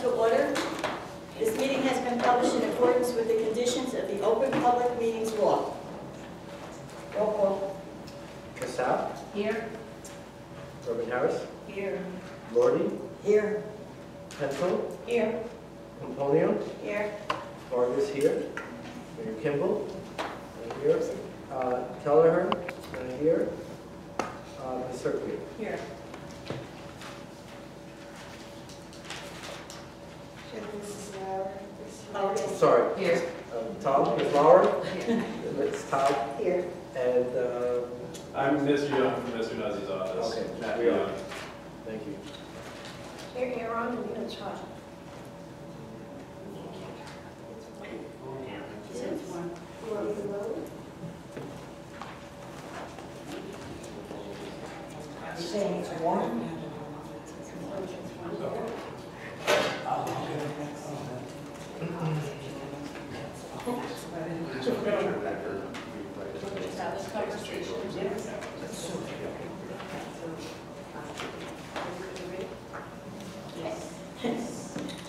to order. This meeting has been published in accordance with the conditions of the Open Public Meetings Law. Roll call. Casal. Here. Robin Harris. Here. Lordy. Here. Pencil. Here. Componio. Here. Vargas here. Mayor Kimball. Here. Kelleher. Here. Ms. Cirque. Here. Oh, yes. Sorry. Here. Tom. Ms. Lauer. Ms. Todd. Here. And I'm Mr. Young from Mr. Nuzzi's office. Okay, Matt we are. Young. Thank you. You're on, and you're in charge. You want me to vote? You're saying it's one?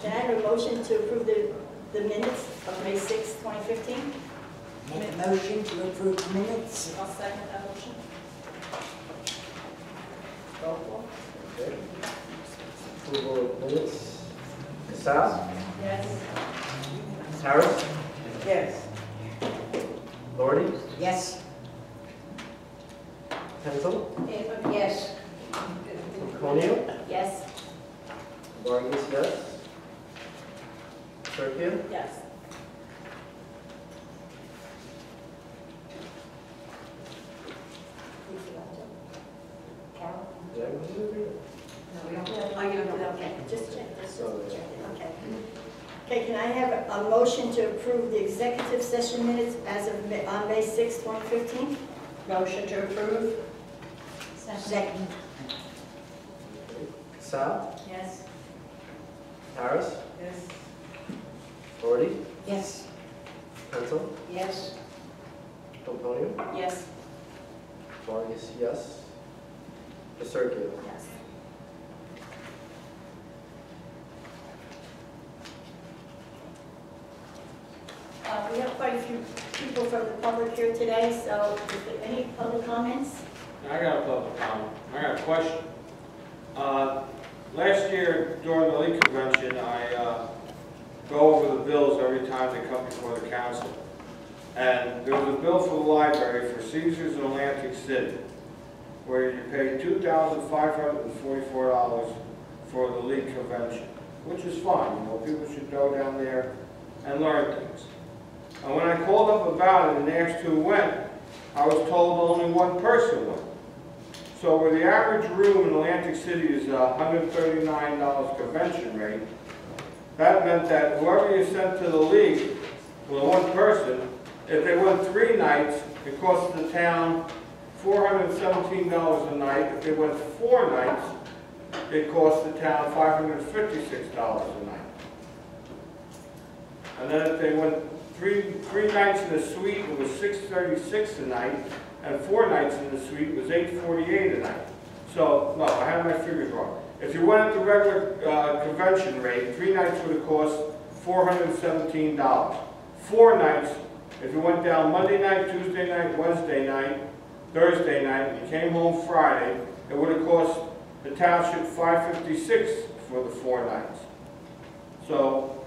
Can I have a motion to approve the minutes of May 6, 2015? Make a motion to approve the minutes. I'll second that motion. Roll call. Okay. Approval of minutes. Casal. Yes. Harris. Yes. Lordy. Yes. Pencil. Yes. Componio. Yes. Vargas, yes. Cirque. Yes. Carol? Did I do it? No, we don't. Oh, you don't do that, okay, just check, just Sorry. check it, okay. Okay, can I have a motion to approve the executive session minutes as of on May 6, 2015? Motion to approve. Second. Casal. Yes. Harris. Yes. Lordy. Yes. Pencil. Yes. Componio. Yes. Vargas, yes. The circuit. Yes. We have quite a few people from the public here today, so is there any public comments? I got a public comment. I got a question. Last year during the league convention, I go over the bills every time they come before the council. And there was a bill for the library for Caesars in Atlantic City, where you pay $2,544 for the league convention, which is fine. You know, people should go down there and learn things. And when I called up about it and asked who went, I was told only one person went. So where the average room in Atlantic City is $139 convention rate, that meant that whoever you sent to the league with one person, if they went 3 nights, it cost the town $417 a night. If they went 4 nights, it cost the town $556 a night. And then if they went three nights in the suite, it was $636 a night, and 4 nights in the suite, it was $848 a night. So, no, I had my figures wrong. If you went at the regular convention rate, 3 nights would have cost $417. 4 nights, if you went down Monday night, Tuesday night, Wednesday night, Thursday night, and you came home Friday, it would have cost the township $556 for the 4 nights. So,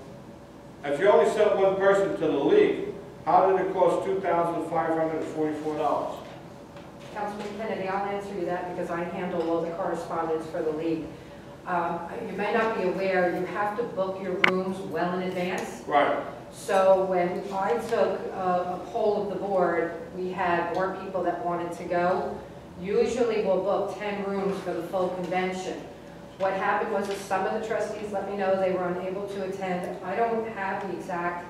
if you only sent one person to the league, how did it cost $2,544? Councilman Kennedy, I'll answer you that because I handle all the correspondence for the league. You may not be aware, you have to book your rooms well in advance. Right. So when I took a poll of the board, we had more people that wanted to go. Usually we'll book 10 rooms for the full convention. What happened was that some of the trustees let me know they were unable to attend. I don't have the exact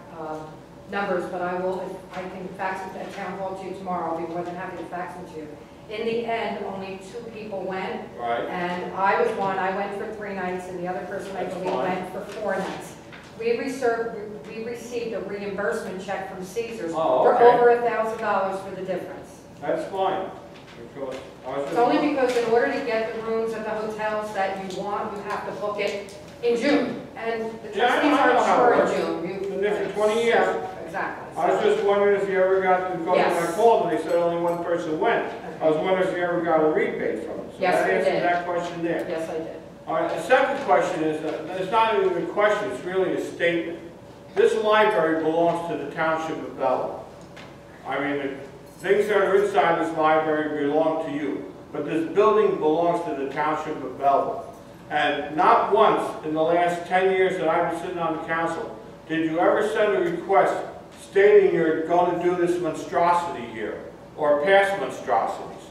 numbers, but I will, if I can fax it at town hall to you tomorrow, I'll be more than happy to fax them to you. In the end, only 2 people went, Right. and I was one. I went for 3 nights, and the other person, I believe, went for 4 nights. We received a reimbursement check from Caesars for okay. over $1,000 for the difference. That's fine. Because I was It's just only because in order to get the rooms at the hotels that you want, you have to book it in June. And the Yeah, I trustees know aren't how it sure in works. June. Been there for 20 years. Exactly. I was just wondering if you ever got to go to Yes. my call, and they said only one person went. I was wondering if you ever got a rebate from it. So Yes, that we answers did. that question there. Yes, I did. All right, the second question is, it's not even a question, it's really a statement. This library belongs to the Township of Belleville. I mean, the things that are inside this library belong to you, but this building belongs to the Township of Belleville. And not once in the last 10 years that I've been sitting on the council did you ever send a request stating you're going to do this monstrosity here, or past monstrosities.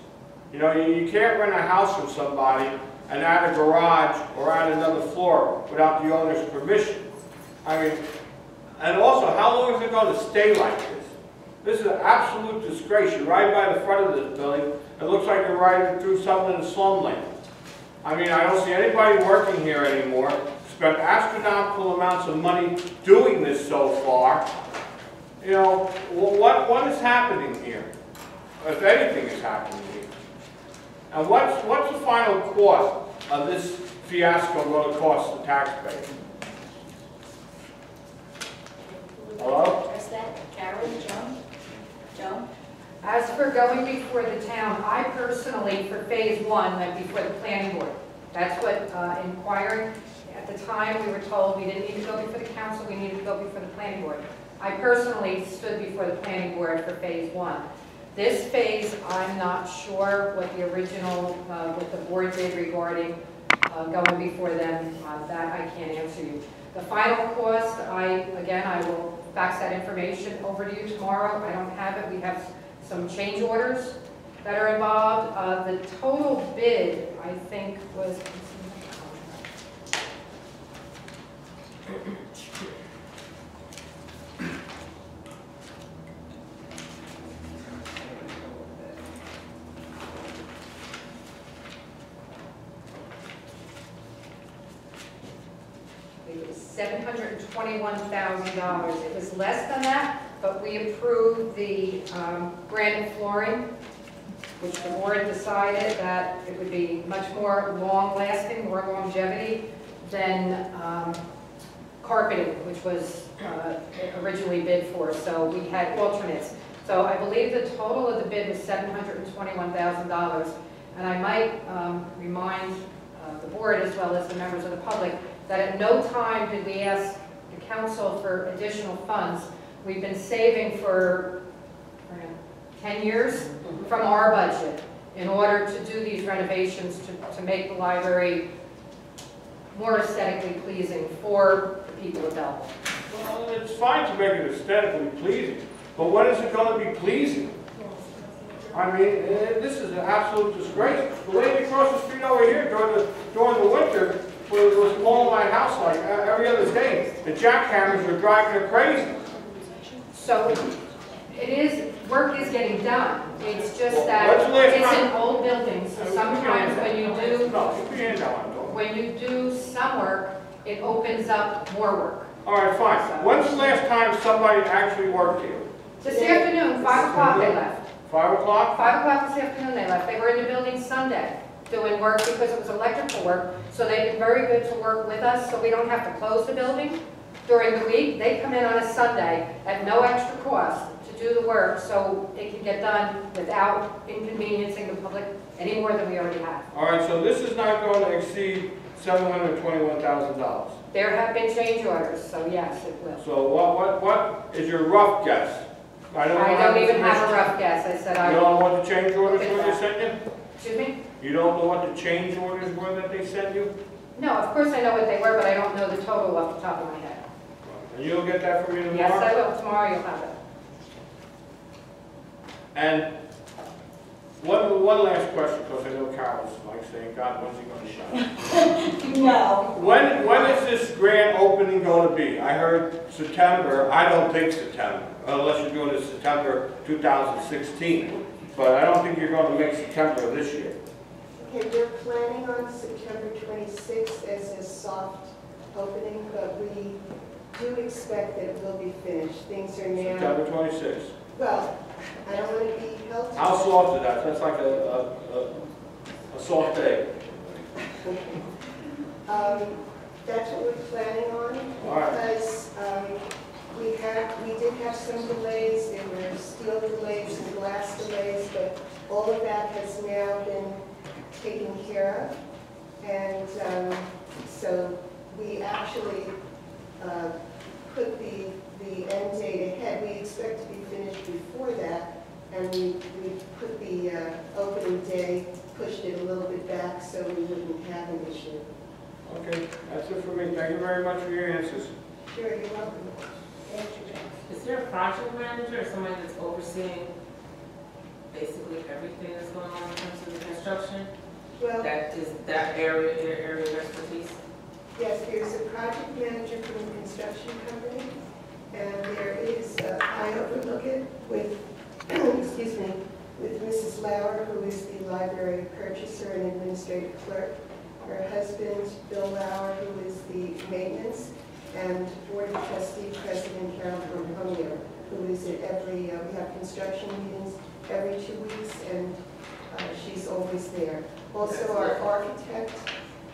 You know, you can't rent a house from somebody and add a garage or add another floor without the owner's permission. I mean, and also, how long is it going to stay like this? This is an absolute disgrace. You ride by the front of this building, it looks like you're riding through something in slumland. I mean, I don't see anybody working here anymore. Spent astronomical amounts of money doing this so far. You know, what is happening here? If anything is happening here. And what's the final cost of this fiasco going to cost the taxpayers? Hello? Address that. Carol, Joan? As for going before the town, I personally, for phase one, went before the planning board. That's what inquiring. At the time, we were told we didn't need to go before the council, we needed to go before the planning board. I personally stood before the planning board for phase one. This phase, I'm not sure what the original, what the board did regarding going before them. That I can't answer you. The final cost, I will fax that information over to you tomorrow. I don't have it. We have some change orders that are involved. The total bid, I think, was $721,000. It was less than that, but we approved the granite flooring, which the board decided that it would be much more long-lasting, more longevity than carpeting, which was originally bid for. So we had alternates. So I believe the total of the bid was $721,000. And I might remind the board, as well as the members of the public, that at no time did we ask the council for additional funds. We've been saving for 10 years from our budget in order to do these renovations to make the library more aesthetically pleasing for the people of Belleville. Well, it's fine to make it aesthetically pleasing, but when is it going to be pleasing? I mean, this is an absolute disgrace. The lady across the street over here during the winter was blowing my house like every other day. The jackhammers were driving her crazy. So work is getting done. It's just Well, that when's the last it's time- an old building, so sometimes when you do, No, keep your hand down. when you do some work, it opens up more work. All right, fine. When's the last time somebody actually worked here? This afternoon, 5 o'clock they left. 5 o'clock? 5 o'clock this afternoon they left. They were in the building Sunday doing work because it was electrical work. So they've been very good to work with us, so we don't have to close the building during the week. They come in on a Sunday at no extra cost to do the work, so it can get done without inconveniencing the public any more than we already have. All right, so this is not going to exceed $721,000. There have been change orders, so yes, it will. So what is your rough guess? I don't even have a rough guess. I said I You will. don't know what the change orders were they sent you? Excuse me? You don't know what the change orders were that they sent you? No, of course I know what they were, but I don't know the total off the top of my head. And you'll get that from me tomorrow? Yes, I will. Tomorrow you'll have it. And one last question, because I know Carol's like saying, God, when's he going to shut up? No. When is this grand opening going to be? I heard September. I don't think September, unless you're doing it September 2016. But I don't think you're going to make September this year. Okay, we're planning on September 26th as a soft opening, but we do expect that it will be finished. Things are now, September 26th. well, I don't want to be held to. How soft is that? That's like a soft egg. That's what we're planning on, All right. because we did have some delays. There were steel delays and glass delays, but all of that has now been taken care of. And so we actually put the end date ahead. We expect to be finished before that, and we put the opening day, pushed it a little bit back so we wouldn't have an issue. Okay, that's it for me. Thank you very much for your answers. Sure, you're welcome. Thank you. Is there a project manager or somebody that's overseeing basically everything that's going on in terms of the construction? Well, That is that area, their area of expertise? yes, there's a project manager from the construction company, and there is, I overlook it with, excuse me, with Mrs. Lauer, who is the library purchaser and administrative clerk, her husband, Bill Lauer, who is the maintenance, and Board of Trustee President Carol Pomponio, who is at every, we have construction meetings every 2 weeks, and she's always there. Also, our architect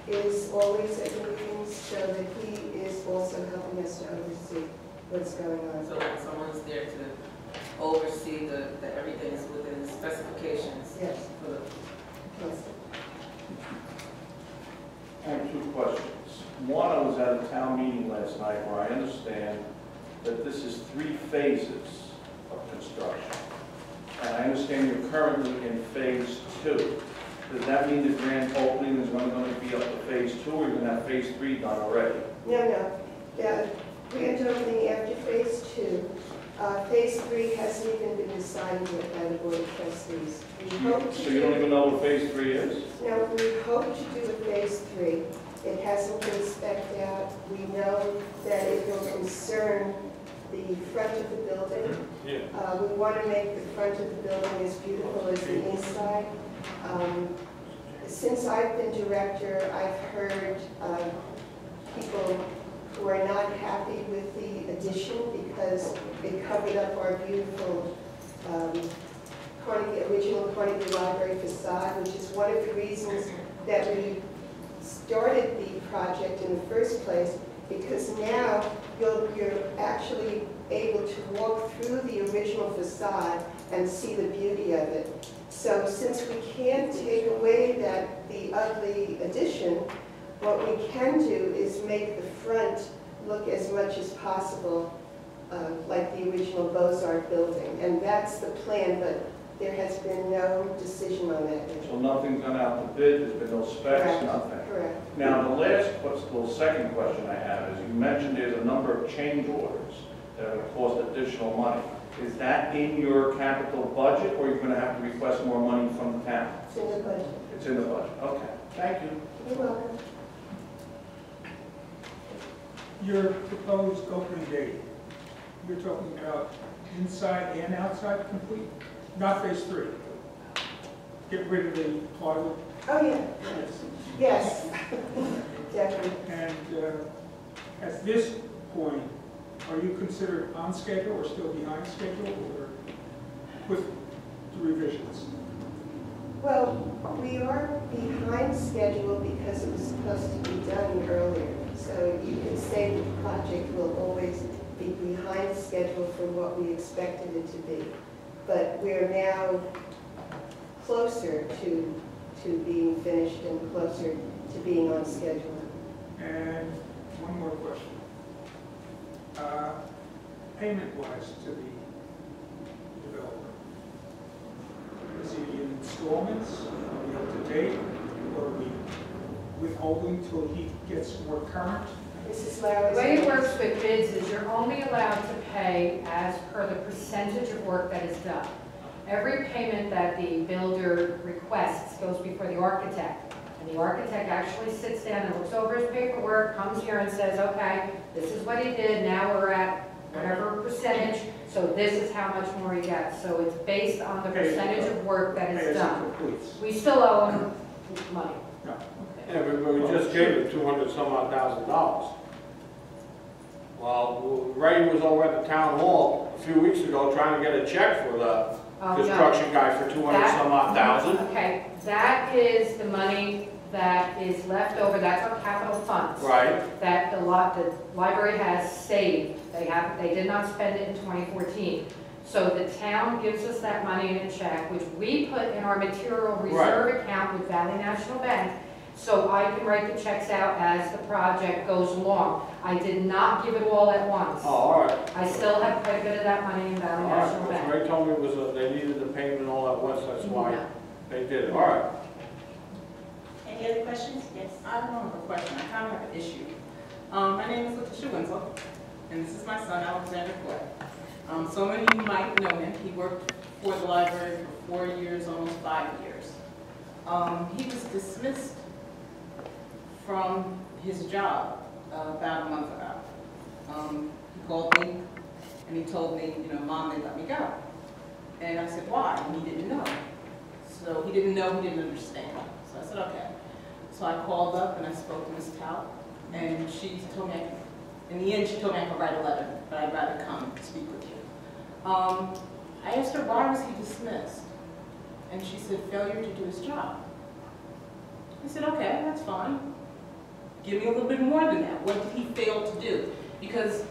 is always at the meetings, so that he is also helping us to oversee what's going on. So someone's there to oversee that everything is within the specifications Yes, for the yes. I have two questions. One, I was at a town meeting last night where I understand that this is 3 phases of construction. And I understand you're currently in phase 2. Does that mean the grand opening is only going to be up to phase 2, or you're going to have phase 3 done already? No, yeah, grand opening after phase 2. Phase 3 hasn't even been decided yet by the Board of Trustees. We hope to So you don't even know what phase 3 is? No, we hope to do a phase 3. It hasn't been spec'd out. We know that it will concern the front of the building. Yeah. We want to make the front of the building as beautiful as the inside. Since I've been director, I've heard people who are not happy with the addition because it covered up our beautiful original Carnegie Library facade, which is one of the reasons that we started the project in the first place, because now you're actually able to walk through the original facade and see the beauty of it. So since we can't take away the ugly addition, what we can do is make the front look as much as possible like the original Beaux-Arts building. And that's the plan, but there has been no decision on that yet. So nothing's gone out to bid, there's been no specs, Correct. nothing? Correct. Now, the little second question I have is, you mentioned there's a number of change orders that are going to cost additional money. Is that in your capital budget, or you're going to have to request more money from the town? It's in the budget. It's in the budget, okay. Thank you. You're welcome. Your proposed opening date, you're talking about inside and outside complete? Not phase 3? Get rid of the plywood? Oh, yeah. Yes. Definitely. And at this point, are you considered on schedule or still behind schedule, or with the revisions? Well, we are behind schedule because it was supposed to be done earlier. So you can say the project will always be behind schedule from what we expected it to be. But we're now closer to being finished and closer to being on schedule. And one more question. Payment-wise to the developer, is he in installments? Are we up to date? Or are we withholding till he gets more current? Mrs. The Lauer? way it works with bids is you're only allowed to pay as per the percentage of work that is done. Every payment that the builder requests goes before the architect. And the architect actually sits down and looks over his paperwork, comes here and says, okay, this is what he did, now we're at whatever percentage, so this is how much more he gets. So it's based on the percentage of work that Pay is as it done. completes? We still owe him money. No. Yeah, but we just gave it $200,000. Well, Ray was over at the town hall a few weeks ago trying to get a check for the Oh, no. construction guy for 200 some odd thousand. Okay, that is the money that is left over, that's our capital funds. Right. That the library has saved. They did not spend it in 2014. So the town gives us that money in a check, which we put in our material reserve account with Valley National Bank, so I can write the checks out as the project goes along. I did not give it all at once. Oh, all right. I still have quite a bit of that money in Valley All National right, Bank. Ray told me it was, they needed the payment all at once, that's why No. they did it. All right. Any other questions? Yes. I don't have a question, I kind of have an issue. My name is Letitia Winslow, and this is my son, Alexander Clay. So many of you might know him. He worked for the library for 4 years, almost 5 years. He was dismissed from his job about a month ago. He called me and he told me, you know, Mom, they let me go. And I said, why? And he didn't know. So he didn't know, he didn't understand. So I said, okay. So I called up and I spoke to Ms. Tout, and she told me, in the end, she told me I could write a letter, but I'd rather come and speak with you. I asked her, why was he dismissed? And she said, failure to do his job. I said, okay, that's fine. Give me a little bit more than that. What did he fail to do? Because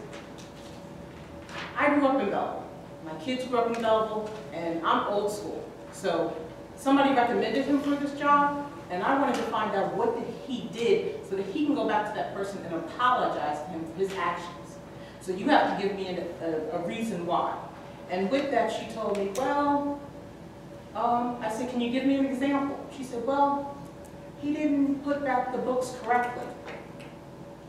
I grew up in Belleville. My kids grew up in Belleville, and I'm old school. So somebody recommended him for this job, and I wanted to find out what he did so that he can go back to that person and apologize to him for his actions. So you have to give me a reason why. And with that, she told me, well, I said, can you give me an example? She said, well, he didn't put back the books correctly.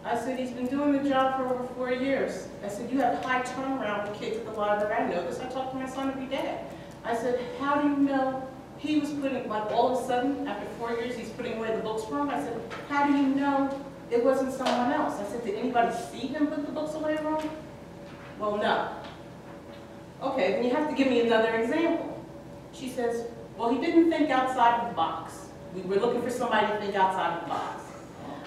I said, he's been doing the job for over 4 years. I said, you have high turnaround for kids at the library. I know this. I talk to my son every day. I said, how do you know he was putting, like all of a sudden, after 4 years, he's putting away the books wrong? I said, how do you know it wasn't someone else? I said, did anybody see him put the books away wrong? Well, no. Okay, then you have to give me another example. She says, well, he didn't think outside of the box. We were looking for somebody to think outside of the box.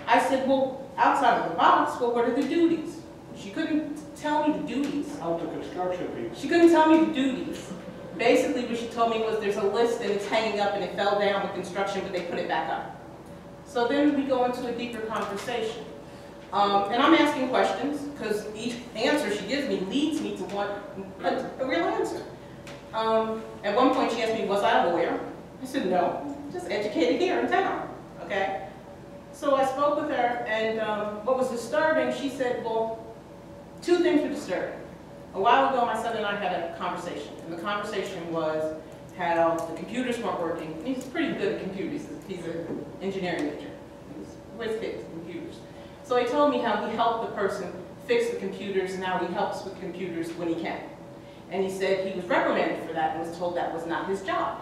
I said, well, outside of the box, well, what are the duties? She couldn't tell me the duties. Help the construction people. She couldn't tell me the duties. Basically, what she told me was there's a list and it's hanging up and it fell down with construction, but they put it back up. So then we go into a deeper conversation. And I'm asking questions because each answer she gives me leads me to want a real answer. At one point she asked me, was I a lawyer? I said, no, just educated here in town, okay? So I spoke with her, and what was disturbing, she said, well, two things were disturbing. A while ago, my son and I had a conversation, and the conversation was how the computers weren't working. He's pretty good at computers. He's an engineering major. He's with kids, computers. So he told me how he helped the person fix the computers, and now he helps with computers when he can. And he said he was reprimanded for that and was told that was not his job.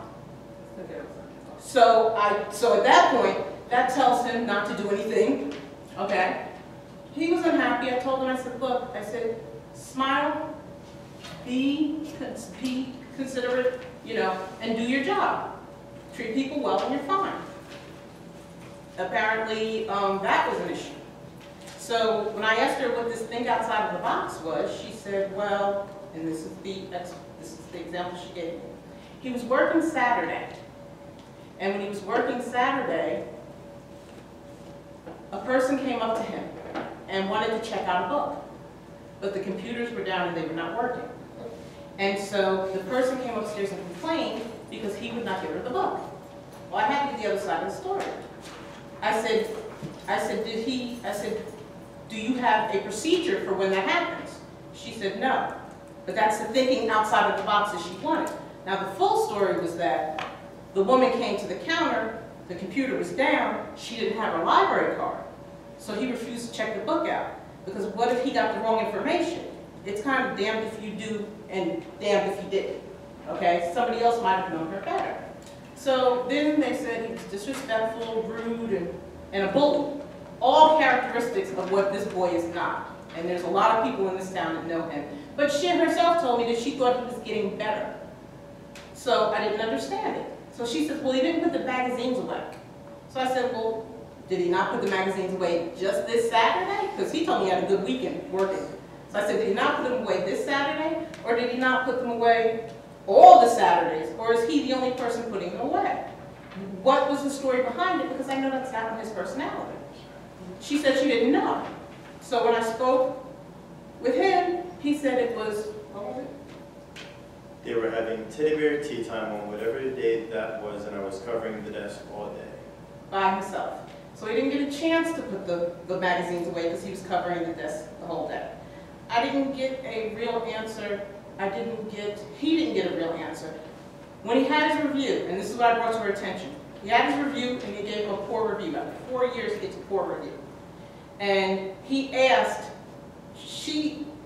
So at that point, that tells him not to do anything, okay? He was unhappy. I told him, I said, look, I said, smile, be considerate, you know, and do your job. Treat people well and you're fine. Apparently, that was an issue. So when I asked her what this thing outside of the box was, she said, well, and this is the example she gave me. He was working Saturday. And when he was working Saturday, a person came up to him and wanted to check out a book. But the computers were down and they were not working. And so the person came upstairs and complained because he would not give her the book. Well, I had to get the other side of the story. I said, do you have a procedure for when that happens? She said, no. But that's the thinking outside of the box that she wanted. Now, the full story was that the woman came to the counter, the computer was down, she didn't have her library card. So he refused to check the book out. Because what if he got the wrong information? It's kind of damned if you do and damned if you didn't. Okay? Somebody else might have known her better. So then they said he was disrespectful, rude, and a bully. All characteristics of what this boy is not. And there's a lot of people in this town that know him. But she herself told me that she thought he was getting better. So I didn't understand it. So she says, well, he didn't put the magazines away. So I said, well, did he not put the magazines away just this Saturday? Because he told me he had a good weekend working. So I said, did he not put them away this Saturday? Or did he not put them away all the Saturdays? Or is he the only person putting them away? what was the story behind it, because I know that's not his personality. She said she didn't know. So when I spoke with him, he said it was, what was it? They were having teddy bear tea time on whatever day that was, and I was covering the desk all day. By himself. So he didn't get a chance to put the magazines away because he was covering the desk the whole day. I didn't get a real answer. He didn't get a real answer. When he had his review, and this is what I brought to her attention, he had his review and he gave him a poor review. After 4 years, he gets a poor review. And he asked,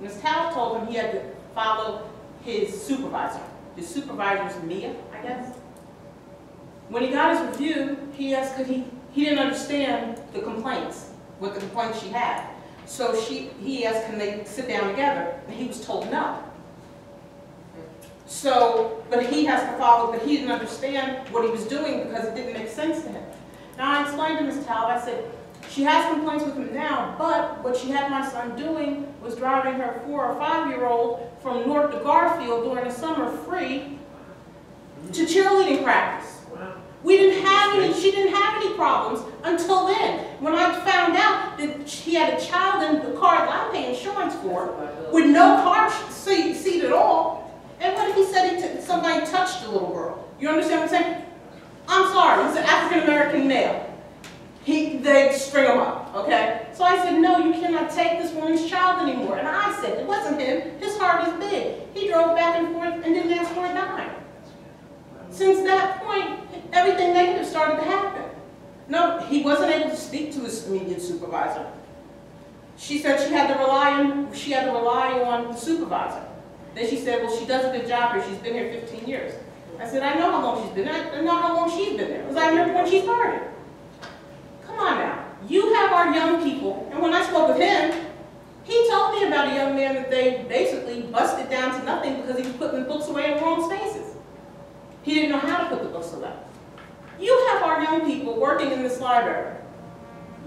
Ms. Tao told him he had to follow his supervisor. His supervisor's Mia, I guess. When he got his review, he asked, he didn't understand the complaints, what the complaints she had. So he asked, can they sit down together? And he was told no. So, but he has to follow, but he didn't understand what he was doing because it didn't make sense to him. Now I explained to Ms. Talb, I said, she has complaints with him now, but what she had my son doing was driving her 4 or 5-year-old from North to Garfield during the summer free to cheerleading practice. We didn't have any, she didn't have any problems until then. When I found out that she had a child in the car that I pay insurance for, with no car seat at all, and what if he said somebody touched the little girl? You understand what I'm saying? I'm sorry, he's an African-American male. They string him up, okay? So I said, no, you cannot take this woman's child anymore. And I said, it wasn't him, his heart is big. He drove back and forth and didn't ask for a dime. Since that point, everything negative started to happen. No, he wasn't able to speak to his immediate supervisor. She said she had to rely on the supervisor. Then she said, well, she does a good job here. She's been here 15 years. I said, I know how long she's been there. I know how long she's been there, because I remember when she started. Come on now. You have our young people, and when I spoke with him, he told me about a young man that they basically busted down to nothing because he was putting the books away in the wrong spaces. He didn't know how to put the books away. You have our young people working in this library.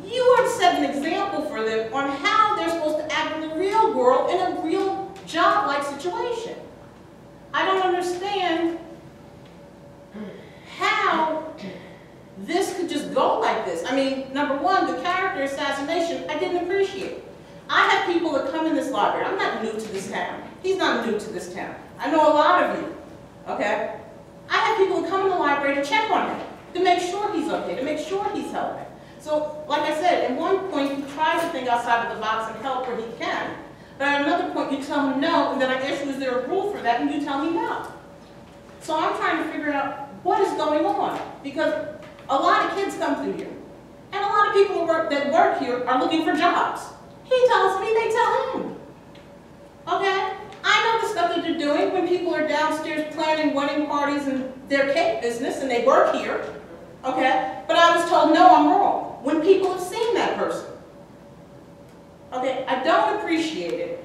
You have set an example for them on how they're supposed to act in the real world in a real job-like situation. I don't understand how this could just go like this. I mean, number one, the character assassination, I didn't appreciate. I have people that come in this library. I'm not new to this town. He's not new to this town. I know a lot of you, okay? I have people that come in the library to check on him, to make sure he's okay, to make sure he's healthy. So, like I said, at one point he tries to think outside of the box and help where he can, but at another point you tell him no, and then I ask you, is there a rule for that, and you tell me no. So I'm trying to figure out what is going on, because a lot of kids come through here, and a lot of people that work here are looking for jobs. He tells me, they tell him. Okay? I know the stuff that they're doing when people are downstairs planning wedding parties and their cake business, and they work here. Okay? But I was told, no, I'm wrong, when people have seen that person. Okay? I don't appreciate it,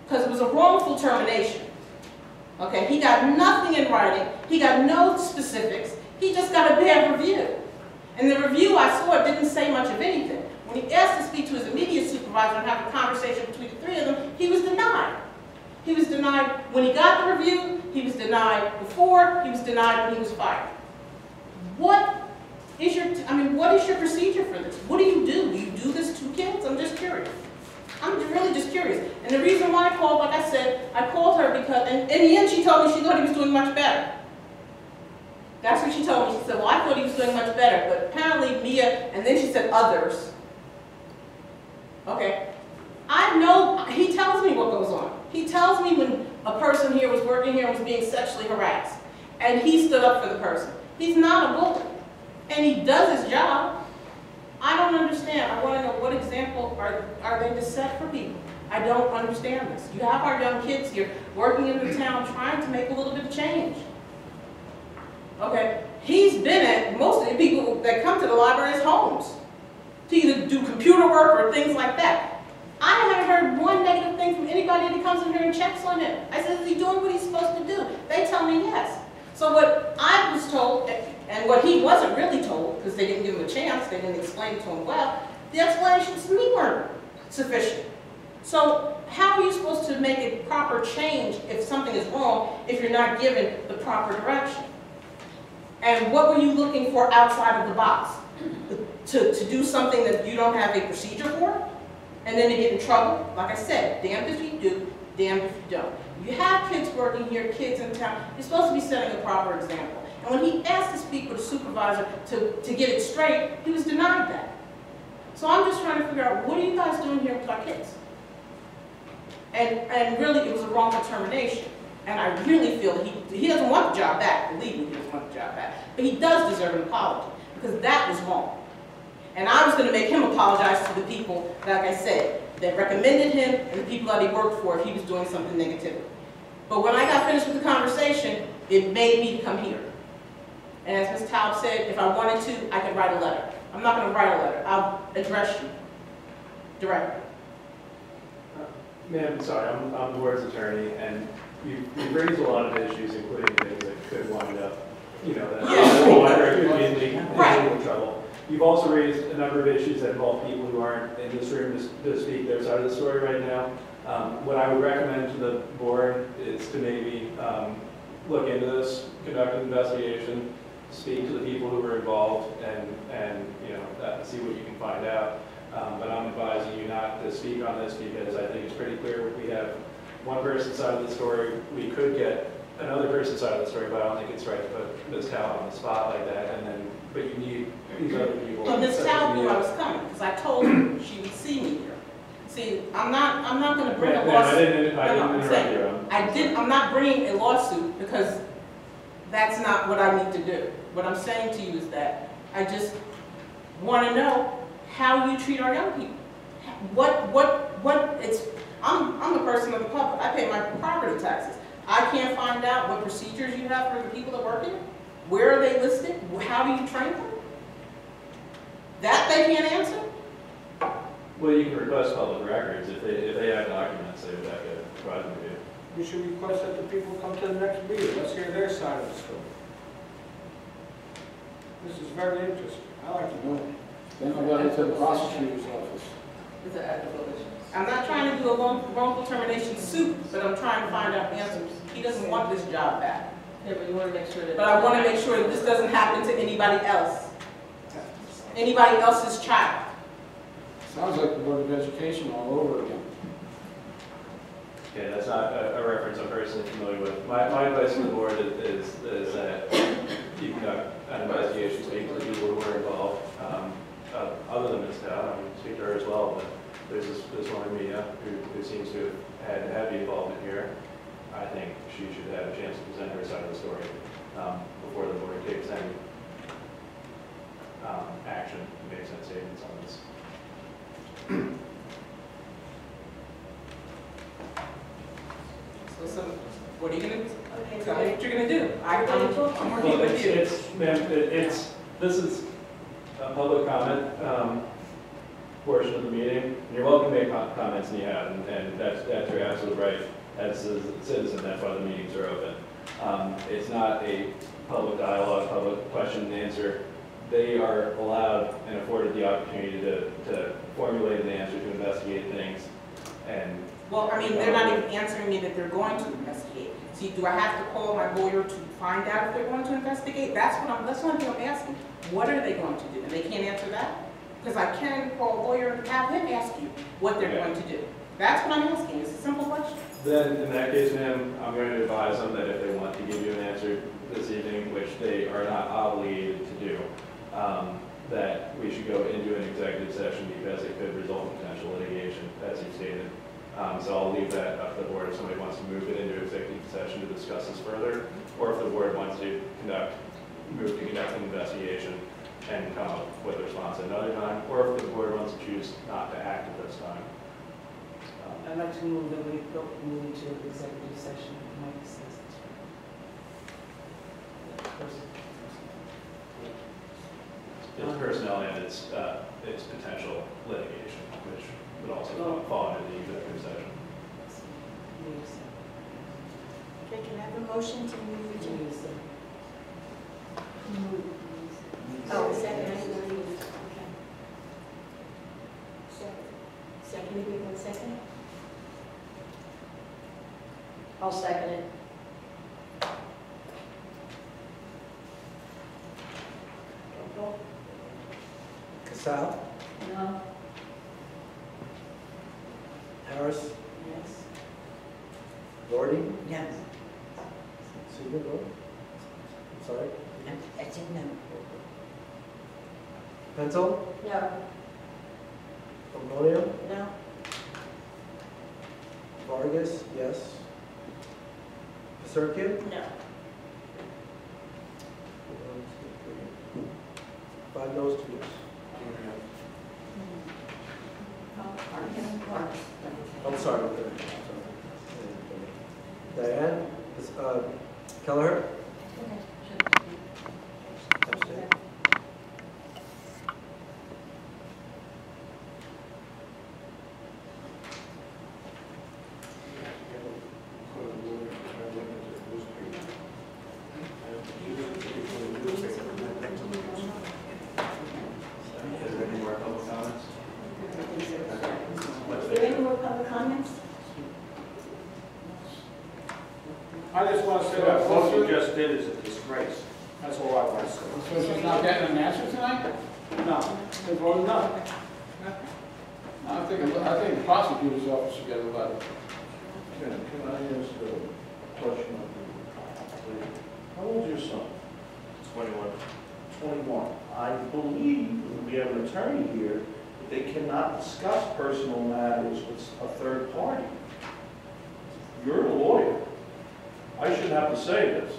because it was a wrongful termination. Okay? He got nothing in writing. He got no specifics. He just got a bad review. And the review I saw didn't say much of anything. When he asked to speak to his immediate supervisor and have a conversation between the three of them, he was denied. He was denied when he got the review, he was denied before, he was denied when he was fired. What is your procedure for this? What do? Do you do this to kids? I'm just curious. I'm really just curious. And the reason why I called, like I said, I called her because, and in the end she told me she thought he was doing much better. That's what she told me. She said, well, I thought he was doing much better, but apparently Mia, and then she said others. Okay. I know, he tells me what goes on. He tells me when a person here was working here and was being sexually harassed, and he stood up for the person. He's not a bully, and he does his job. I don't understand. I want to know what example are they to set for people. I don't understand this. You have our young kids here working in the town trying to make a little bit of change. Okay, he's been at most of the people that come to the library's homes to either do computer work or things like that. I haven't heard one negative thing from anybody that comes in here and checks on him. I said, is he doing what he's supposed to do? They tell me yes. So what I was told, and what he wasn't really told, because they didn't give him a chance, they didn't explain it to him well, the explanations to me weren't sufficient. So how are you supposed to make a proper change if something is wrong if you're not given the proper direction? And what were you looking for outside of the box? To do something that you don't have a procedure for? And then to get in trouble? Like I said, damned if you do, damned if you don't. You have kids working here, kids in town, you're supposed to be setting a proper example. And when he asked to speak with a supervisor to get it straight, he was denied that. So I'm just trying to figure out, what are you guys doing here with our kids? And really, it was a wrongful termination. And I really feel that he doesn't want the job back. Believe me, he doesn't want the job back. But he does deserve an apology, because that was wrong. And I was going to make him apologize to the people, like I said, that recommended him and the people that he worked for if he was doing something negative. But when I got finished with the conversation, it made me come here. And as Ms. Taub said, if I wanted to, I could write a letter. I'm not going to write a letter. I'll address you directly. Ma'am, sorry, I'm the board's attorney, and you've raised a lot of issues, including things that could wind up, that the whole library could be in legal trouble. You've also raised a number of issues that involve people who aren't in this room to speak their side of the story right now. What I would recommend to the board is to maybe look into this, conduct an investigation, speak to the people who were involved, and see what you can find out. But I'm advising you not to speak on this because I think it's pretty clear we have one person's side of the story. We could get another person's side of the story, but I don't think it's right to put Ms. Taub on the spot like that. But you need these other people. Well, Ms. Taub knew I was coming because I told her she would see me here. See, I'm not going to bring a lawsuit. I'm not bringing a lawsuit because that's not what I need to do. What I'm saying to you is that I just want to know how you treat our young people. I'm a person of the public. I pay my property taxes. I can't find out what procedures you have for the people that work here. Where are they listed? How do you train them? That they can't answer? Well, you can request public records. If they have documents, they would have to provide them to you. You should request that the people come to the next meeting. Let's hear their side of the story. This is very interesting. I like to know it. Then I got into the prosecutor's office. I'm not trying to do a wrongful termination suit, but I'm trying to find out answers. He doesn't want this job back. Yeah, but you want to make sure that. But I want to make sure that this doesn't happen to anybody else. Anybody else's child. Sounds like the Board of Education all over again. Okay, that's not a reference I'm personally familiar with. My advice to the board is that you conduct an investigation, speak to the people who were involved. Other than Ms. Taub, I mean, speak to her as well, but there's this woman, Mia, who seems to have had heavy involvement here. I think she should have a chance to present her side of the story before the board takes any action to make sense statements on this. So what are you going to tell me what you're going to do? I'm working with you. This is a public comment portion of the meeting. You're welcome to make comments, and you have, and that's your absolute right as a citizen. That's why the meetings are open. It's not a public dialogue, public question and answer. They are allowed and afforded the opportunity to formulate an answer, to investigate things, and. Well, I mean, they're not even answering me that they're going to investigate. See, do I have to call my lawyer to find out if they're going to investigate? That's one thing I'm asking. What are they going to do? And they can't answer that? Because I can call a lawyer and have him ask you what they're going to do. That's what I'm asking. It's a simple question. Then, in that case, ma'am, I'm going to advise them that if they want to give you an answer this evening, which they are not obligated to do, that we should go into an executive session because it could result in potential litigation, as you stated. So I'll leave that up to the board if somebody wants to move it into executive session to discuss this further, or if the board wants to move to conduct an investigation and come up with a response at another time, or if the board wants to choose not to act at this time. I'd like to move that we go into executive session. Mike says that's right. It's personnel and it's potential litigation, which would also fall under the executive session. Okay, can I have a motion to move it to? Oh, second. Okay. Second, anyone second? I'll second it. Casal, No. Harris, Yes. Lordy, No, Seeger, no? I'm sorry. I said no. Pencil, No. Pomponio, No. Vargas, yes. Circuit, No. 5 noes, 2 yes. I'm sorry. Diane, Kelleher? Abstain. Is there any more public comments? Is there any more public comments? I just want to say that what you just did is a disgrace. That's all I want to say. So she's not getting an answer tonight? No, they voted no. I think the prosecutor's office should get a letter. Can I ask a question of you? How old is your son? 21. 21. I believe, we have an attorney here, that they cannot discuss personal matters with a third party. You're a lawyer. I shouldn't have to say this.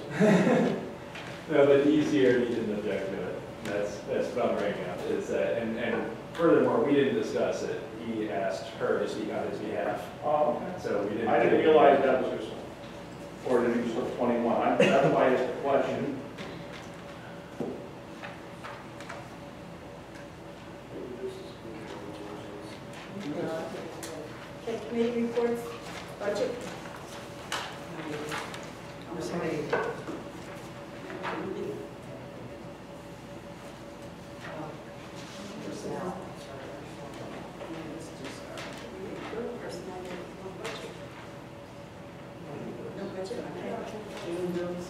No, but he's here, he didn't object to it. That's what I'm bringing up, is that, and furthermore, we didn't discuss it. He asked her to speak on his behalf, Oh, okay. so we didn't. I didn't realize that was your son. Or that he was like 21. That's why I asked the question. Okay, committee reports, budget. I'm sorry. No budget, okay. June bills.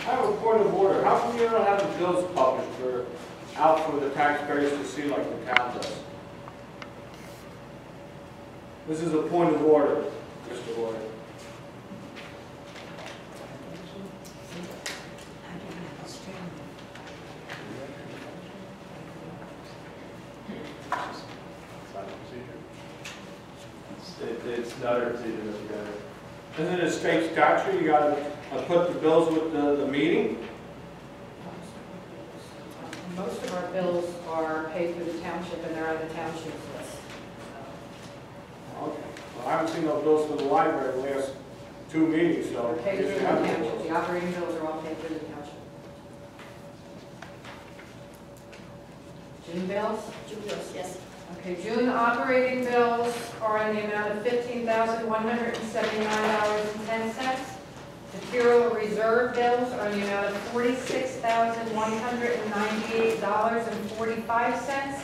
I have a point of order. How come you don't have the bills published for, out for the taxpayers to see like the town does? This is a point of order, Mr. Lawyer. I don't understand. It's not our procedure, Mr. Guy. Isn't it state statute, you gotta put the bills with the meeting? Most of our bills are paid through the township and they're on the township's list. Okay. Well, I haven't seen no bills for the library the last 2 meetings, so. They're paid I guess through you the have the township. bills. The operating bills are all paid through the township. June bills? June bills, yes. Okay, June operating bills are in the amount of $15,179.10. Material reserve bills are in the amount of $46,198.45.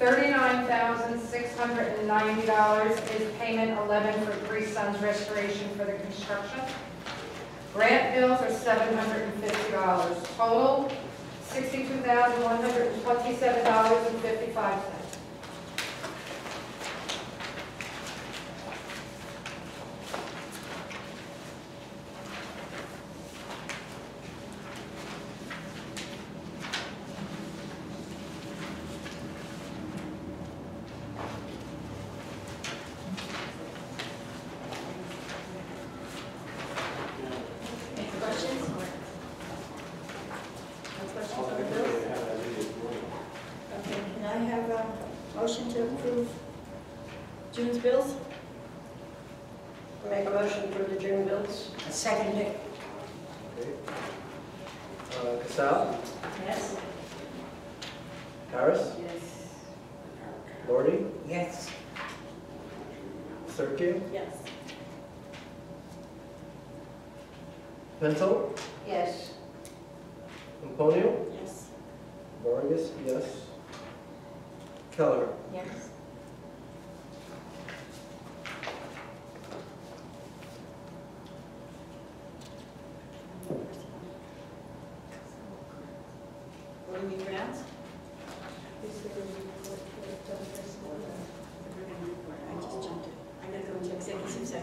$39,690 is payment 11 for Three Sons Restoration for the construction. Grant bills are $750. Total, $62,127.55. Any questions? No questions on the bills? Okay, can I have a motion to approve June's bills? Make a motion for the June bills. I second it. Okay. Casal, Yes. Harris, Yes. Lordy, Yes. Cirque, Yes. Pencil, Yes. Pomponio, Yes. Vargas, yes. Keller, Yes.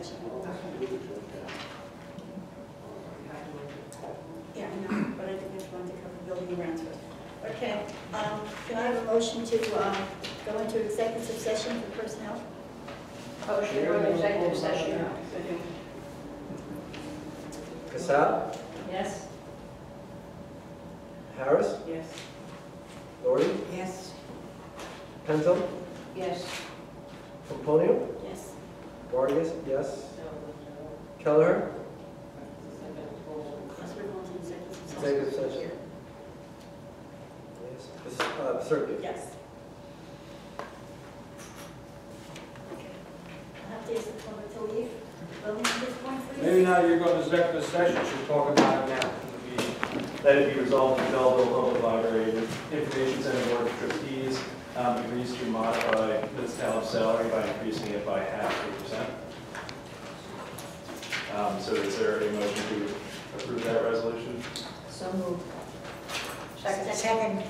session. Yeah, I know, but I think I wanted to cover building grounds first. Okay, can I have a motion to go into executive session for personnel? Motion to go into executive session. Casal, Yes? Harris, Yes. Doherty, Yes. Penzo, Yes. Pomponio, Yes. Vargas, yes. Kelleher, Because we're going to executive executive session. Yes. Circuit. Yes. Okay. I have to ask the public to leave. Voting at this point, please. Maybe now you're going to executive session, should talk about it now. That it be resolved that the Belleville Public Library Information Center Board of Trustees agrees to modify Ms. Taleb's salary by increasing it by 0.5%. So is there a motion to approve that resolution? So moved. Second. Second.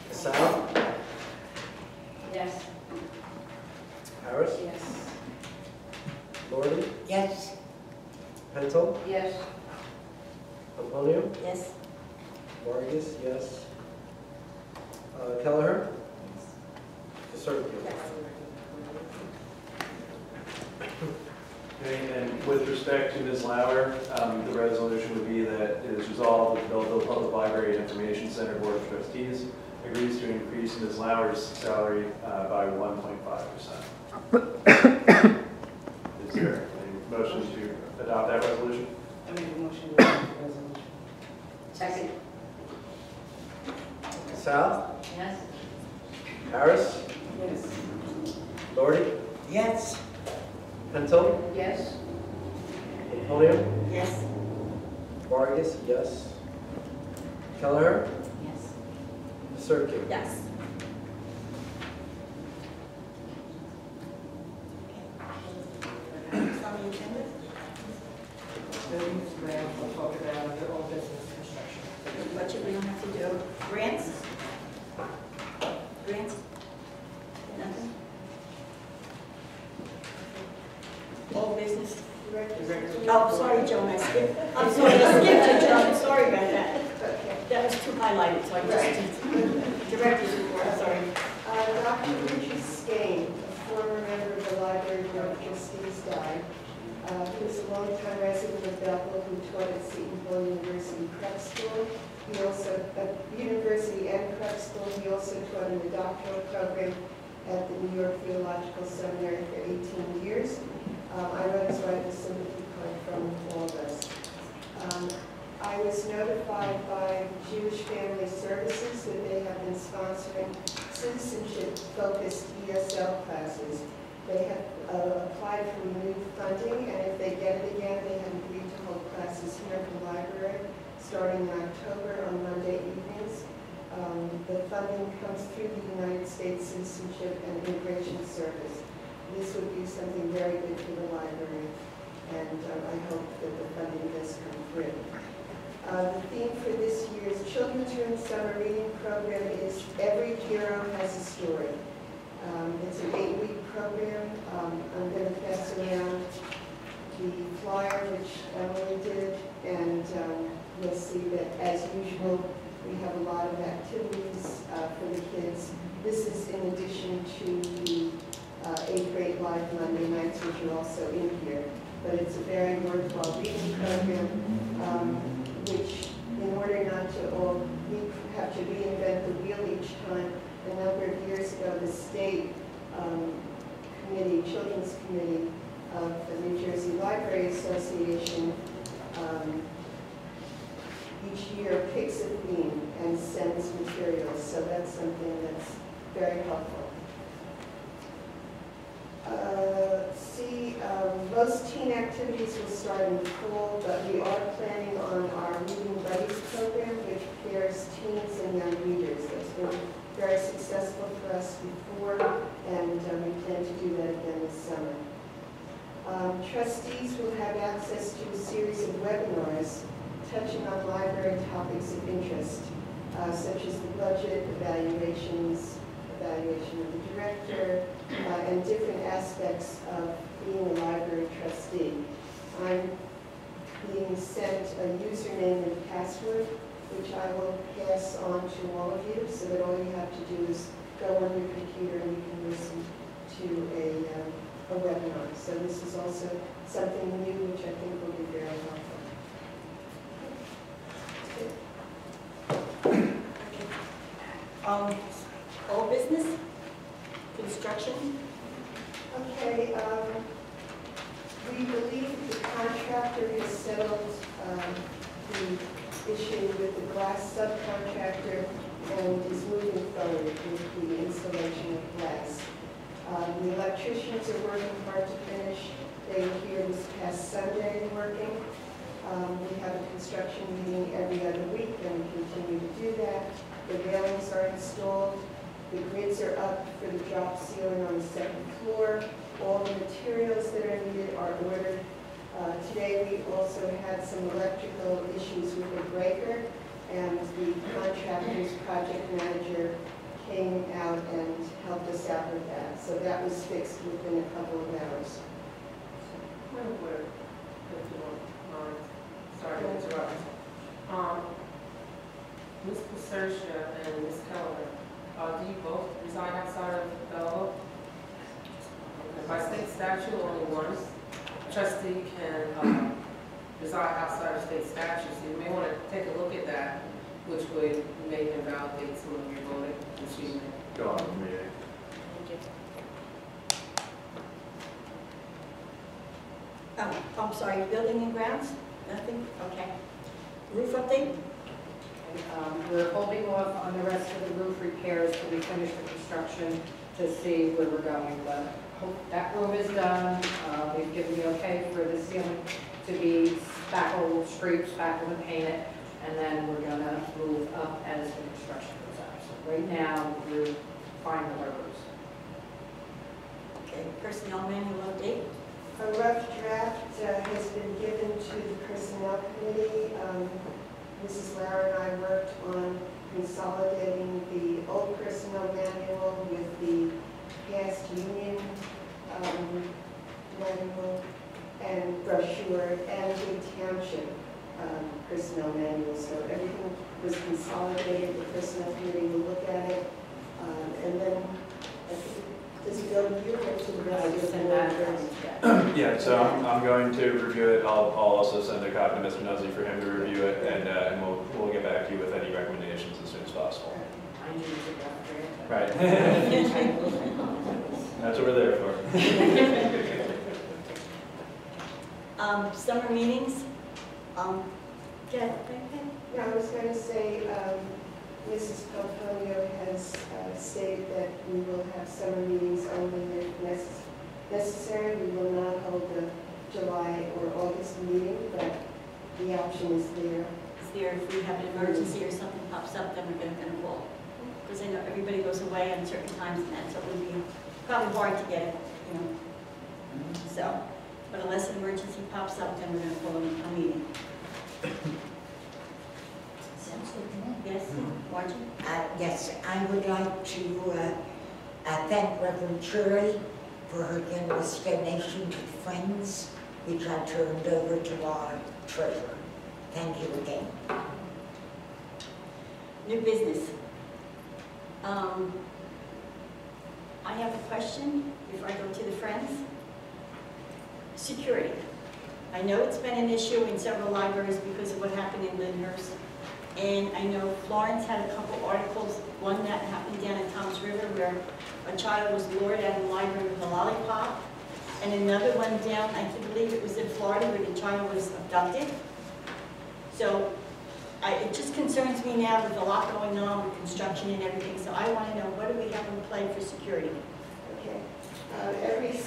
Casal, Yes. Harris, Yes. Doherty, Yes. Penzo, Yes. Pomponio, Yes. Vargas, yes. Kelleher, Circuit. Yes. Okay, and with respect to Ms. Lauer, the resolution would be that it is resolved that the Belleville Public Library Information Center Board of Trustees agrees to increase Ms. Lauer's salary by 1.5%. Is there a motion to adopt that resolution? I make a motion to adopt the resolution. Second. Casal, Yes. Harris, Yes. Doherty, Yes. Penzo, Yes. Pomponio, Yes. Vargas, yes. Kelleher, Yes. Circuit. Yes. Next on the agenda? Buildings, grounds, we'll talk about the old business construction. Budget we don't have to do. Grants? Grants? Nothing? All business? Oh, sorry, Joan, I skipped. I'm sorry, I skipped you, Joan, sorry about that. That was too highlighted, so I just did. Director's report, I'm sorry. Dr. Richard Skane, a former member of the Library Board of Trustees, died. He was a longtime resident of Belleville who taught at Seton Hall University Prep School. He also, at University and Prep School, he also taught in the doctoral program at the New York Theological Seminary for 18 years. I wrote his right a sympathy card from all of us. I was notified by Jewish Family Services that they have been sponsoring citizenship-focused ESL classes. They have applied for renewed funding, and if they get it again, they have agreed to hold classes here at the library starting in October on Monday evenings. The funding comes through the United States Citizenship and Immigration Service. This would be something very good for the library, and I hope that the funding does come through. The theme for this year's Children's Room Summer Reading Program is Every Hero Has a Story. It's an 8-week program. I'm going to pass around the flyer, which Emily did, and you'll see that, as usual, we have a lot of activities for the kids. This is in addition to the 8th grade live Monday nights, which are also in here. But it's a very worthwhile reading program, which, in order not to all have to reinvent the wheel each time, a number of years ago, the state committee, children's committee of the New Jersey Library Association, each year picks a theme and sends materials. So that's something that's very helpful. Most teen activities will start in the fall, but we are planning on our Reading Buddies program, which pairs teens and young readers. That's been very successful for us before, and we plan to do that again this summer. Trustees will have access to a series of webinars touching on library topics of interest, such as the budget, evaluation of the director, and different aspects of being a library trustee. I'm being sent a username and password, which I will pass on to all of you, so that all you have to do is go on your computer and you can listen to a webinar. So this is also something new, which I think will be very helpful. Old business, construction. Okay, we believe the contractor has settled the issue with the glass subcontractor and is moving forward with the installation of glass. The electricians are working hard to finish. They were here this past Sunday working. We have a construction meeting every other week, and we continue to do that. The railings are installed. The grids are up for the drop ceiling on the second floor. All the materials that are needed are ordered. Today we also had some electrical issues with the breaker, and the contractor's project manager came out and helped us out with that. So that was fixed within a couple of hours. Sorry to interrupt. Ms. Pacercia and Ms. Keller, do you both reside outside of Belleville? By state statute, only one trustee can reside outside of state statute. So you may want to take a look at that, which would maybe invalidate some of your voting machine. Go on the meeting. I'm sorry, building and grounds? Nothing? Okay. Roof update? We're holding off on the rest of the roof repairs till we finish the construction to see where we're going. But that room is done. They've given the okay for the ceiling to be spackled, spackled and painted, and then we're going to move up as the construction goes up. So right now, we're fine with our roofs. Okay, personnel manual update? A rough draft has been given to the Personnel Committee. Mrs. Lauer and I worked on consolidating the old personnel manual with the past union manual and brochure and the township personnel manual. So everything was consolidated. The Personnel Committee will look at it. And then, does it go to you or to the rest of the board? Yeah, so I'm going to review it. I'll also send a copy to Mr. Nuzzi for him to review it, and we'll get back to you with any recommendations as soon as possible. I need to go through it. Right. That's what we're there for. Summer meetings? Yeah. No, I was going to say, Mrs. Pomponio has stated that we will have summer meetings only if necessary. We will not hold the July or August meeting, but the option is there. Is there, if we have an emergency or something pops up, then we're going to call? Because I know everybody goes away on certain times, and that's what would be probably hard to get it, you know. So, but unless an emergency pops up, then we're going to call a meeting. Sounds good to me. Yes, Margie? Yes, I would like to thank Reverend Shirley for her generous donation to Friends, which I turned over to our treasurer. Thank you again. New business. I have a question before I go to the Friends. Security. I know it's been an issue in several libraries because of what happened in Lyndhurst. And I know Florence had a couple articles, one that happened down in Tom's River where a child was lured out of the library with a lollipop. And another one down, I believe it was in Florida, where the child was abducted. So it just concerns me now with a lot going on with construction and everything. So I want to know, what do we have in play for security? Okay. Every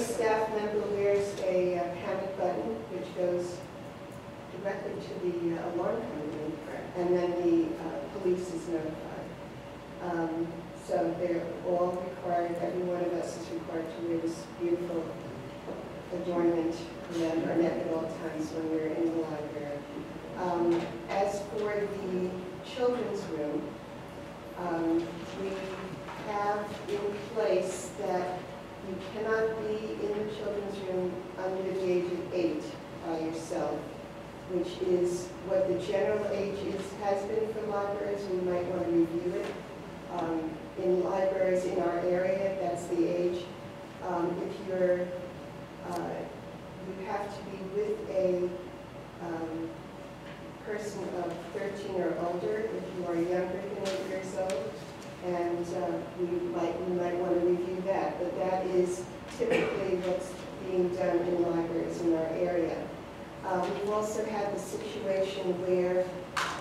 staff member wears a panic button, which goes directly to the alarm company, and then the police is notified. So they're all required, every one of us is required to wear this beautiful adornment around our neck at all times when we're in the library. As for the children's room, or older, if you are younger than 8 years old, and we might want to review that, but that is typically what's being done in libraries in our area. We've also had the situation where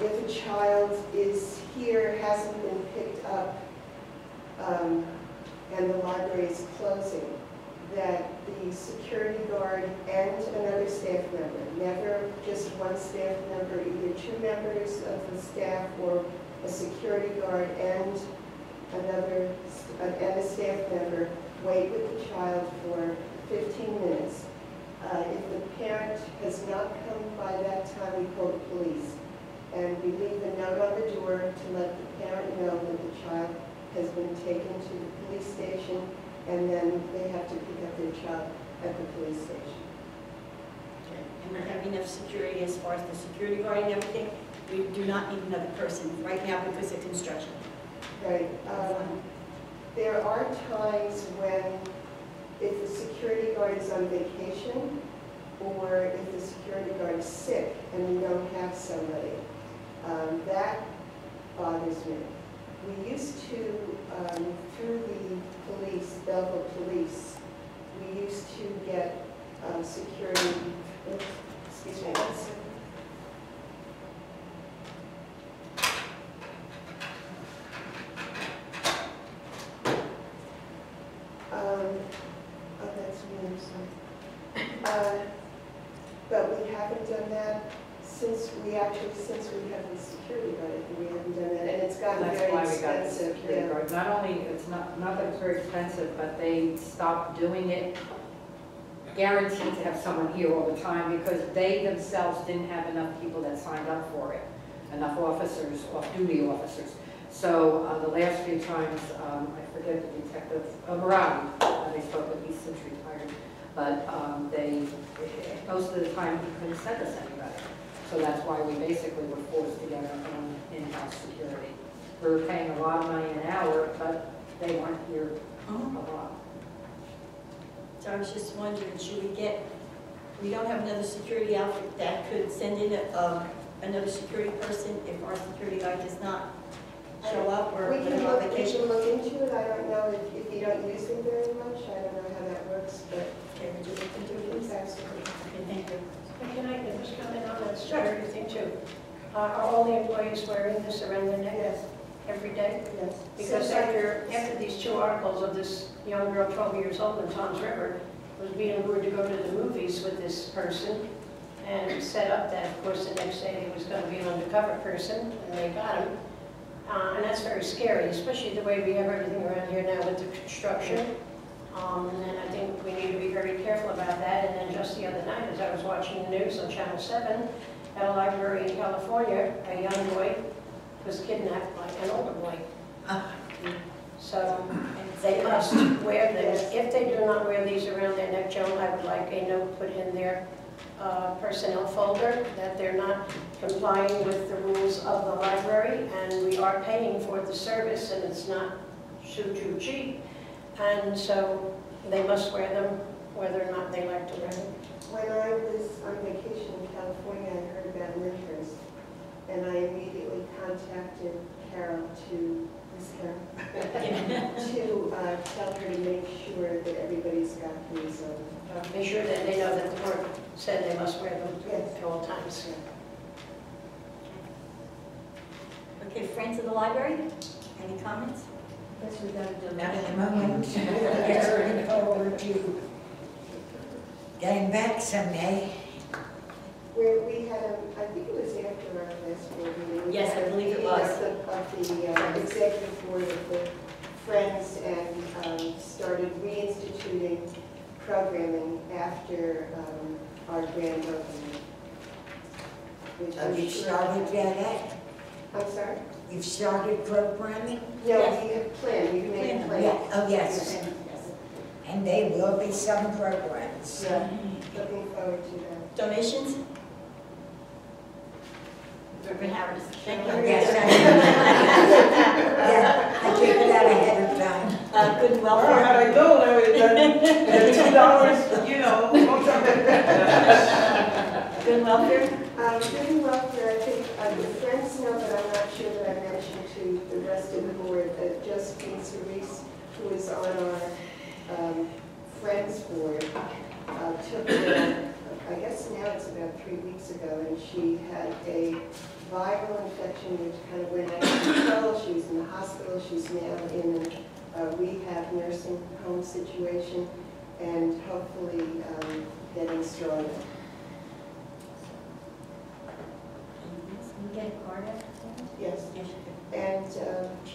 if a child is here, hasn't been picked up, and the library is closing, that the security guard and another staff member, never just one staff member, either 2 members of the staff or a security guard and a staff member, wait with the child for 15 minutes. If the parent has not come by that time, we call the police. And we leave a note on the door to let the parent know that the child has been taken to the police station, and then they have to pick up their child at the police station. Okay. And we have enough security as far as the security guard and everything. We do not need another person right now because of construction. Right. There are times when, if the security guard is on vacation, or if the security guard is sick and we don't have somebody, that bothers me. We used to, through the police, Belleville police, we used to get security, excuse me, one second. Oh, that's me, I'm sorry. But we haven't done that since we have the security guard, we haven't done that, and it's gotten That's very why we got the expensive. security guard. Not only, it's not that it's very expensive, but they stopped doing it, guaranteed to have someone here all the time, because they themselves didn't have enough people that signed up for it, enough officers, off-duty officers. So the last few times, I forget the detective, Morali, they spoke with, he's since retired, but most of the time he couldn't send us anybody. So that's why we basically were forced to get our own in-house security. We were paying a lot of money an hour, but they weren't here a lot. So I was just wondering, we don't have another security outfit that could send in another security person if our security guy does not show up or We can on look vacation? into it. I don't know if you don't use them very much. I don't know how that works, but Okay, would you look into it, please? absolutely. Okay, thank you. Can I just comment on that security thing too? Are all the employees wearing this around their neck? Yes. Every day? Yes. Because after these 2 articles of this young girl, 12 years old in Tom's River, was being lured to go to the movies with this person and set up that, of course, the next day he was going to be an undercover person, and they got him. And that's very scary, especially the way we have everything around here now with the construction. And then I think we need to be very careful about that. And then just the other night, as I was watching the news on Channel 7, at a library in California, a young boy was kidnapped by an older boy. So they must wear them. If they do not wear these around their neck, Joan, I would like a note put in their personnel folder that they're not complying with the rules of the library, and we are paying for the service, and it's not too cheap. And so they must wear them whether or not they like to wear them. When I was on vacation in California, I heard about Lyndhurst, and I immediately contacted Carol to tell her to make sure that everybody's got these on. Make sure that they know that the board said they must wear them at all times. Okay, friends of the library, any comments? Yes, we gotta do that in a moment. We're looking forward to getting back someday. Where we had I think it was after our last board meeting. Yes, I believe it was. Of the executive board of the Friends, and started reinstituting programming after our grand opening. Have you started yet? I'm sorry? You've started programming? No, Yes. we have planned, we've made a plan. Yeah, oh, yes. Yes. And there will be some programs. Yeah, looking forward to that. Donations? Reverend Harris, thank you. Yes, I did that ahead of time. Good and Well, welfare. had I known I would have done $2, you know. Good and welfare? Good and welfare, I think The friends know, but I'm not sure that I mentioned to the rest of the board that Justine Cerise, who is on our Friends board, took I guess now it's about 3 weeks ago, and she had a viral infection which kind of went out of control. She was in the hospital. She's now in a rehab nursing home situation, and hopefully getting stronger. You get a card out? Yes. Yes. And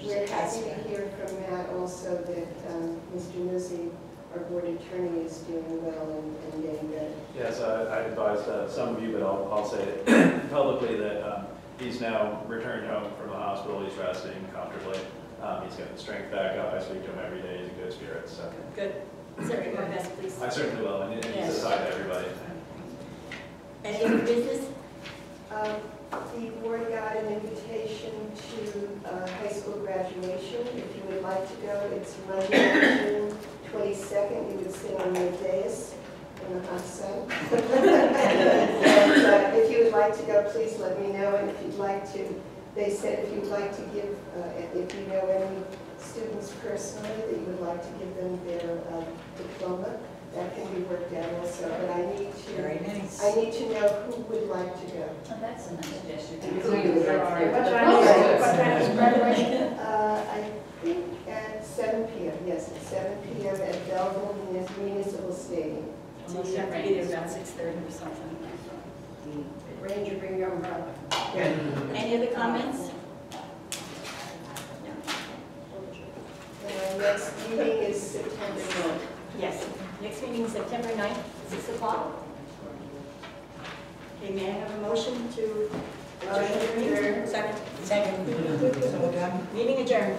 we're happy to hear from Matt also that Mr. Nuzzi, our board attorney, is doing well and getting better. Yes, I advised some of you, but I'll say it publicly that he's now returned home from the hospital. He's resting comfortably. He's got the strength back up. I speak to him every day. He's in good spirits. So. Good. Sir, my best, please. I certainly will, and he says hi to everybody. Any other business? The board got an invitation to high school graduation. If you would like to go, it's Monday, June 22nd. You would sit on your dais in the hot sun. And if you would like to go, please let me know. And if you'd like to, they said if you'd like to give, if you know any students personally that you would like to give them their diploma, that can be worked out also. But I need to, Very nice. I need to know who would like to go. Oh, that's a nice gesture. What time is graduation? I think at 7 p.m. Yes, at 7 p.m. at Belleville Municipal Stadium. So you have to be there about 6:30 or something. Ranger, bring your umbrella. Any other comments? And our next meeting is September 9th. Yes. Next meeting is September 9th, 6 o'clock. Okay, may I have a motion to adjourn the meeting? Second. Second. So done. Meeting adjourned.